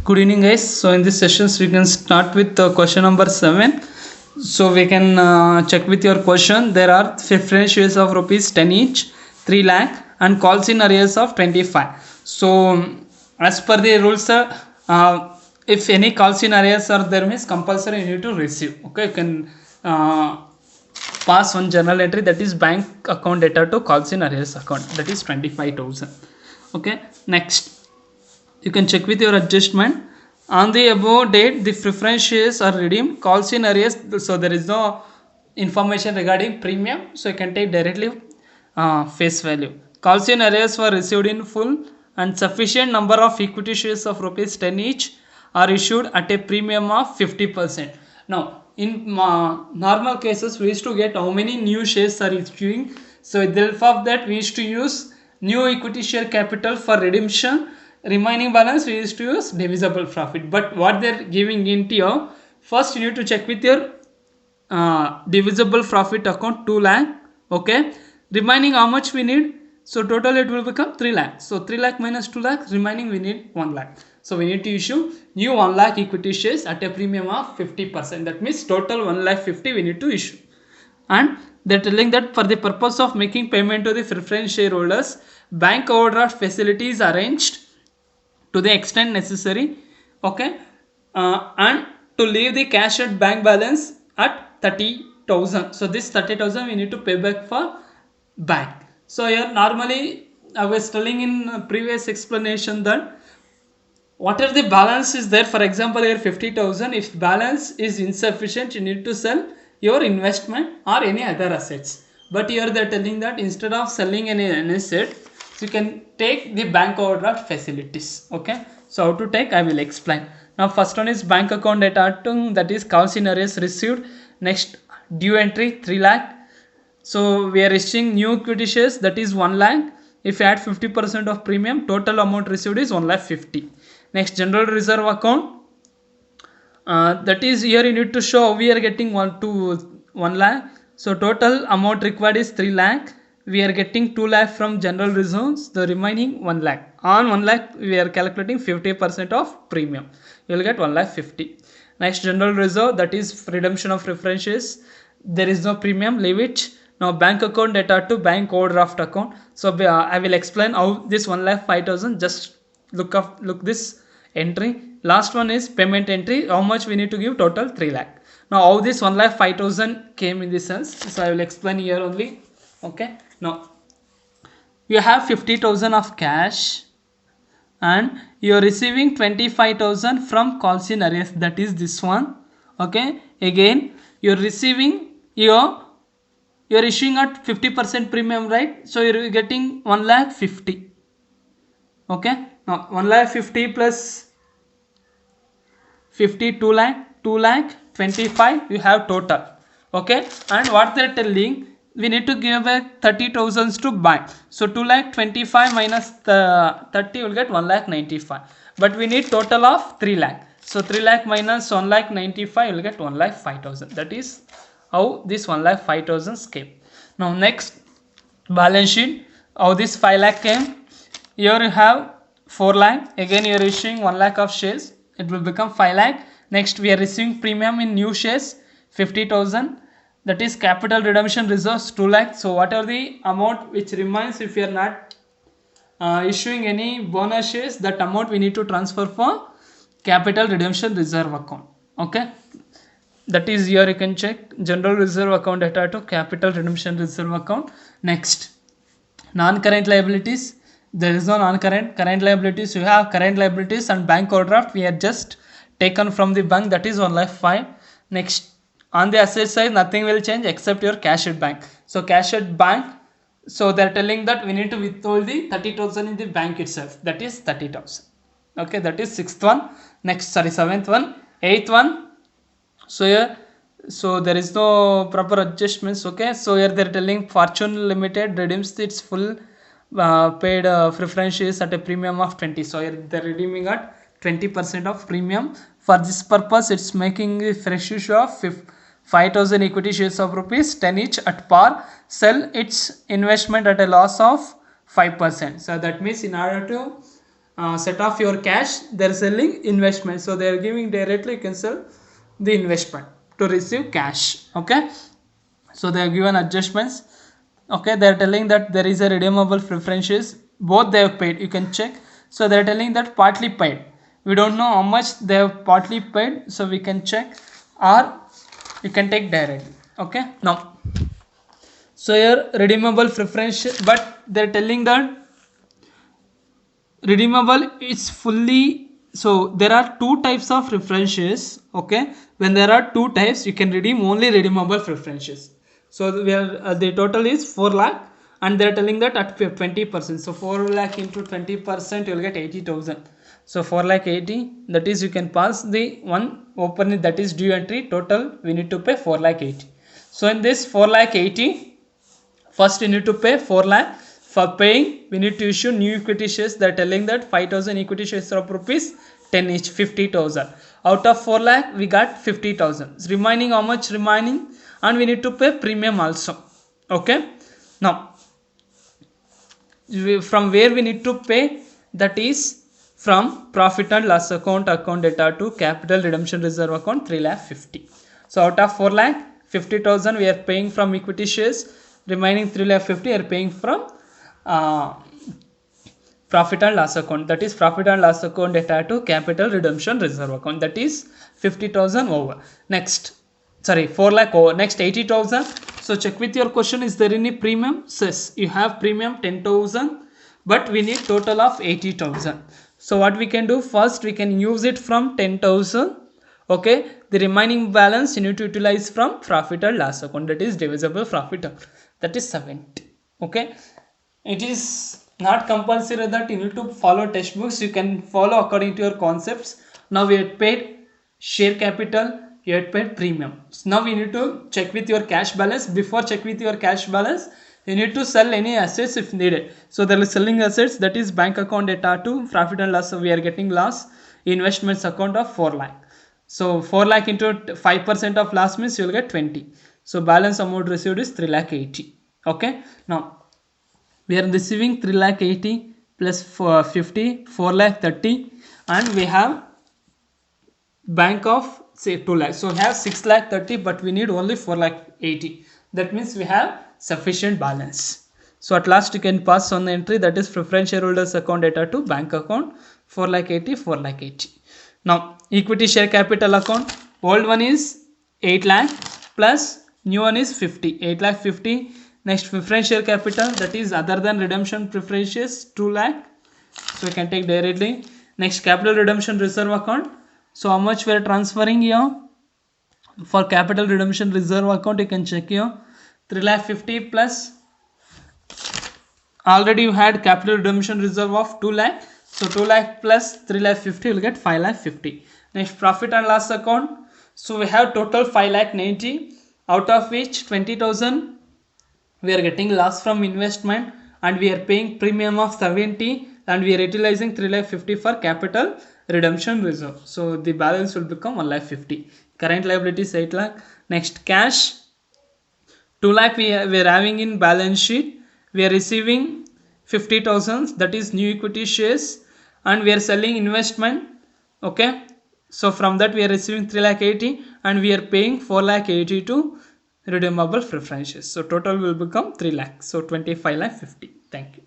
Good evening, guys. So in this sessions, we can start with question number 7. So we can check with your question. There are preference shares of rupees 10 each, 3 lakh, and calls in arrears of 25. So as per the rules, if any calls in arrears are there, means compulsory you need to receive. Okay, you can pass one journal entry, that is bank account data to calls in arrears account, that is 25,000. Okay, next you can check with your adjustment. On the above date, the preference shares are redeemed. Calls in arrears, so there is no information regarding premium, so you can take directly face value. Calls in arrears were received in full, and sufficient number of equity shares of rupees 10 each are issued at a premium of 50%. Now, in normal cases, we used to get how many new shares are issuing. So therefore that we used to use new equity share capital for redemption. Remaining balance we used to use divisible profit. But what they're giving into your, first you need to check with your divisible profit account 2 lakh. Okay, remaining how much we need? So total it will become 3 lakh. So 3 lakh minus 2 lakh, remaining we need 1 lakh. So we need to issue new 1 lakh equity shares at a premium of 50%. That means total 1 lakh 50 we need to issue. And they're telling that for the purpose of making payment to the preference shareholders, bank overdraft facility is arranged to the extent necessary. Okay, and to leave the cash at bank balance at 30,000. So this 30,000 we need to pay back for bank. So here normally I was telling in previous explanation that whatever the balance is there, for example here 50,000, if balance is insufficient you need to sell your investment or any other assets. But here they are telling that instead of selling any asset, you can take the bank overdraft facilities. Okay, so how to take I will explain. Now first one is bank account data, that is calls in arrears received. Next, due entry 3 lakh. So we are issuing new equity shares, that is 1 lakh. If you add 50% of premium, total amount received is 1 lakh 50. Next, general reserve account, that is here you need to show we are getting 1 lakh. So total amount required is 3 lakh. We are getting 2 lakh from general reserves, the remaining 1 lakh. On 1 lakh we are calculating 50% of premium, you will get 1 lakh 50. Next, general reserve, that is redemption of preference shares, there is no premium, leave it. Now bank account data to bank overdraft account. So I will explain how this 1 lakh 5,000, just look this entry. Last one is payment entry, how much we need to give, total 3 lakh. Now how this 1 lakh 5,000 came in this sense, so I will explain here only. Okay, now you have 50,000 of cash and you are receiving 25,000 from calls in arrears, that is this one. Okay, again you are receiving your, you are issuing at 50% premium, right? So you are getting 1 lakh 50. Okay, now 1 lakh 50 plus 50, 2 lakh, 2 lakh 25 you have total. Okay, and what they are telling, we need to give back 30,000 to bank. So 2 lakh 25 minus the 30 you will get 1 lakh 95. But we need total of 3 lakh. So 3 lakh minus 1 lakh 95 you will get 1 lakh 5,000. That is how this 1 lakh 5,000 came. Now next, balance sheet, how this 5 lakh came. Here you have 4 lakh. Again you are issuing 1 lakh of shares, it will become 5 lakh. Next, we are receiving premium in new shares 50,000, that is capital redemption reserves 2 lakh. So what are the amount which remains if you are not issuing any bonus shares, that amount we need to transfer for capital redemption reserve account. Okay, that is here you can check general reserve account data to capital redemption reserve account. Next, non-current liabilities, there is no non-current. Current liabilities, you have current liabilities and bank overdraft we are just taken from the bank, that is 1 lakh 5. Next, on the asset side nothing will change except your cash at bank. So cash at bank, so they are telling that we need to withhold the 30,000 in the bank itself, that is 30,000. Okay, that is 6th one. Next, sorry, 7th one, 8th one. So here, so there is no proper adjustments. Okay, so here they are telling Fortune Limited redeems its full paid preference shares at a premium of 20. So here they are redeeming at 20% of premium. For this purpose it's making a fresh issue of 5,000 equity shares of rupees 10 each at par, sell its investment at a loss of 5%. So that means in order to set off your cash, they're selling investment, so they're giving directly, you can sell the investment to receive cash. Okay, so they have given adjustments. Okay, they're telling that there is a redeemable preferences, both they have paid, you can check. So they're telling that partly paid, we don't know how much they have partly paid, so we can check, or you can take directly. Okay, now so here redeemable preference, but they're telling that redeemable is fully, so there are two types of preferences. Okay, when there are two types, you can redeem only redeemable preferences. So we are the total is 4 lakh, and they are telling that at 20%, so 4 lakh into 20%, you will get 80,000. So 4 lakh 80, that is you can pass the one open, that is due entry, total we need to pay 4 lakh 80. So in this 4 lakh 80, first you need to pay 4 lakh. For paying, we need to issue new equity shares. They're telling that 5,000 equity shares of rupees 10 each, 50,000. Out of 4 lakh, we got 50,000. Remaining, how much remaining? And we need to pay premium also. Okay. Now, from where we need to pay? That is from profit and loss account, account data to capital redemption reserve account 3 lakh 50. So out of 4 lakh, 50,000 we are paying from equity shares. Remaining 3 lakh 50 are paying from profit and loss account, that is profit and loss account data to capital redemption reserve account, that is 50,000 over. Next, sorry, 4 lakh over. Next 80,000. So check with your question, is there any premium? Says you have premium 10,000, but we need total of 80,000. So what we can do, first we can use it from 10,000. Okay, the remaining balance you need to utilize from profit and loss account, that is divisible profit, that is 70. Okay, it is not compulsory that you need to follow textbooks, you can follow according to your concepts. Now we had paid share capital, you had paid premium. So now we need to check with your cash balance. Before check with your cash balance, you need to sell any assets if needed. So there is selling assets, that is bank account data to profit and loss. So we are getting loss, investments account of 4 lakh. So 4 lakh into 5% of loss means you will get 20. So balance amount received is 3 lakh 80. Okay, now we are receiving 3 lakh 80 plus 50, 4 lakh 30, and we have bank of say 2 lakh. So we have 6 lakh 30, but we need only 4 lakh 80. That means we have sufficient balance. So at last you can pass on the entry, that is preference shareholders account data to bank account 4 lakh 80, 4 lakh 80. Now equity share capital account, old one is 8 lakh plus new one is 50, 8 lakh 50. Next preference share capital, that is other than redemption preferences 2 lakh, so we can take directly. Next capital redemption reserve account, so how much we are transferring here? For capital redemption reserve account, you can check here 3 lakh 50 plus, already you had capital redemption reserve of 2 lakh, so 2 lakh plus 3 lakh 50, you will get 5 lakh 50. Next profit and loss account, so we have total 5 lakh 90, out of which 20,000 we are getting loss from investment, and we are paying premium of 70, and we are utilizing 3 lakh 50 for capital redemption reserve. So the balance will become 1 lakh 50. Current liabilities 8 lakh. Next cash 2 lakh we are having in balance sheet. We are receiving 50,000, that is new equity shares, and we are selling investment. Okay, so from that we are receiving 3 lakh 80, and we are paying 4 lakh 80 to redeemable preferences. So total will become 3 lakh. So 25 lakh 50. Thank you.